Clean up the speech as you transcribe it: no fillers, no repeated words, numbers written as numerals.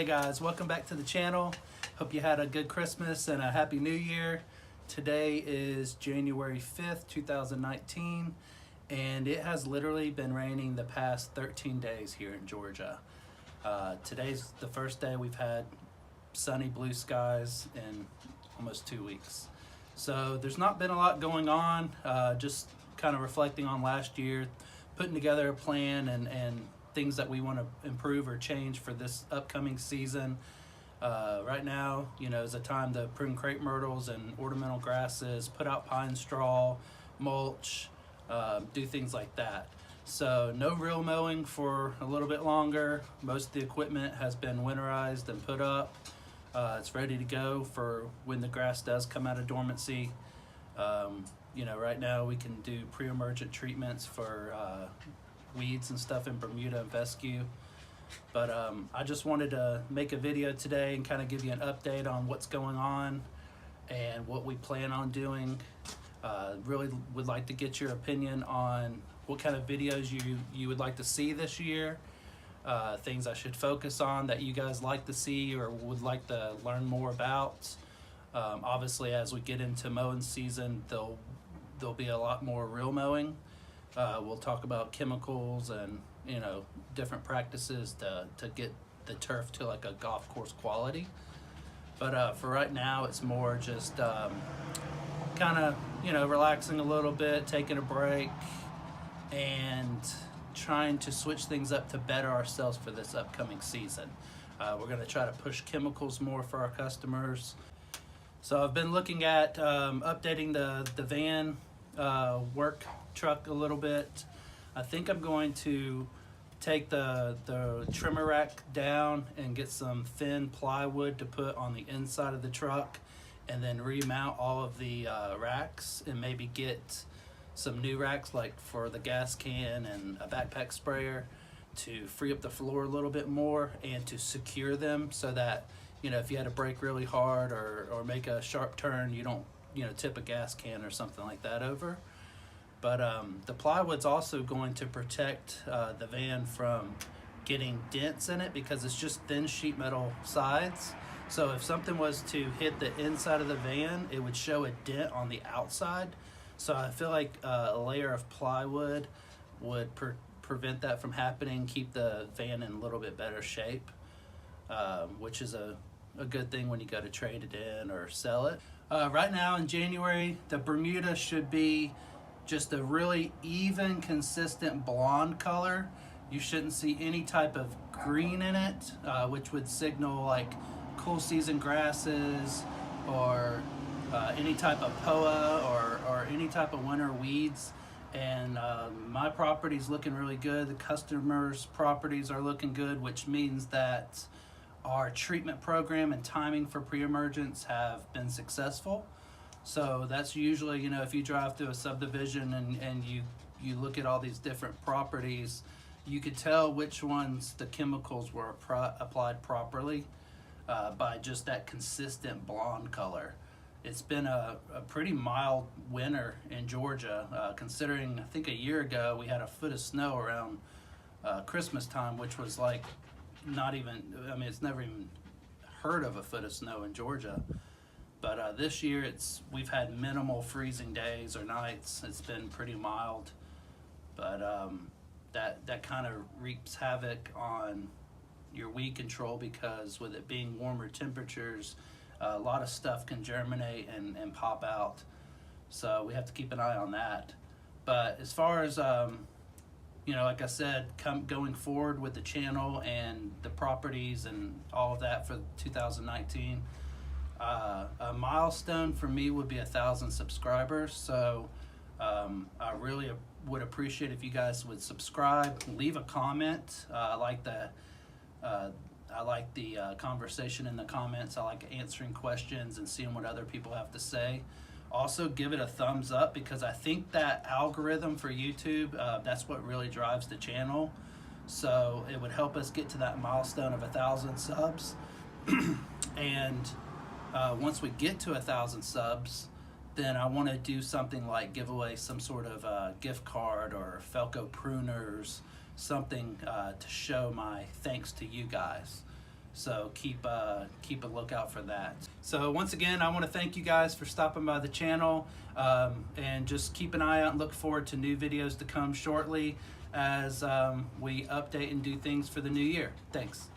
Hey guys, welcome back to the channel. Hope you had a good Christmas and a happy new year. Today is January 5th, 2019, and it has literally been raining the past 13 days here in Georgia. Today's the first day we've had sunny blue skies in almost 2 weeks. So there's not been a lot going on, just kind of reflecting on last year, putting together a plan and things that we want to improve or change for this upcoming season. Right now, is a time to prune crepe myrtles and ornamental grasses, put out pine straw, mulch, do things like that. So no real mowing for a little bit longer. Most of the equipment has been winterized and put up. It's ready to go for when the grass does come out of dormancy. Right now we can do pre-emergent treatments for weeds and stuff in Bermuda and fescue. But I just wanted to make a video today and kind of give you an update on what's going on and what we plan on doing. Really would like to get your opinion on what kind of videos you would like to see this year, things I should focus on that you guys like to see or would like to learn more about. Obviously, as we get into mowing season, there'll be a lot more real mowing. We'll talk about chemicals and different practices to get the turf to like a golf course quality. But for right now, it's more just kind of relaxing a little bit, taking a break, and trying to switch things up to better ourselves for this upcoming season. We're going to try to push chemicals more for our customers. So I've been looking at updating the van work truck a little bit. I think I'm going to take the trimmer rack down and get some thin plywood to put on the inside of the truck, and then remount all of the racks, and maybe get some new racks like for the gas can and a backpack sprayer to free up the floor a little bit more and to secure them so that if you had to brake really hard or make a sharp turn, you don't tip a gas can or something like that over. But the plywood's also going to protect the van from getting dents in it because it's just thin sheet metal sides. So if something was to hit the inside of the van, it would show a dent on the outside. So I feel like a layer of plywood would prevent that from happening, keep the van in a little bit better shape, which is a good thing when you go to trade it in or sell it. Right now in January, the Bermuda should be just a really even, consistent blonde color. You shouldn't see any type of green in it, which would signal like cool season grasses or any type of POA or any type of winter weeds. And my property's looking really good. The customers' properties are looking good, which means that our treatment program and timing for pre-emergence have been successful. So that's usually, if you drive through a subdivision and you look at all these different properties, you could tell which ones the chemicals were applied properly by just that consistent blonde color. It's been a pretty mild winter in Georgia, considering I think a year ago we had a foot of snow around Christmas time, which was like it's never even heard of a foot of snow in Georgia. But this year we've had minimal freezing days or nights. It's been pretty mild, but that kind of wreaks havoc on your weed control because with it being warmer temperatures, a lot of stuff can germinate and pop out. So we have to keep an eye on that. But as far as like I said, going forward with the channel and the properties and all of that for 2019, a milestone for me would be 1,000 subscribers. So I really would appreciate if you guys would subscribe, leave a comment. I like the conversation in the comments. I like answering questions and seeing what other people have to say. Also, give it a thumbs up because I think that algorithm for YouTube, that's what really drives the channel. So it would help us get to that milestone of 1,000 subs. And once we get to 1,000 subs, then I want to do something like give away some sort of gift card or Felco pruners, something to show my thanks to you guys. So keep a lookout for that. So once again, I want to thank you guys for stopping by the channel, and just keep an eye out and look forward to new videos to come shortly as we update and do things for the new year. Thanks.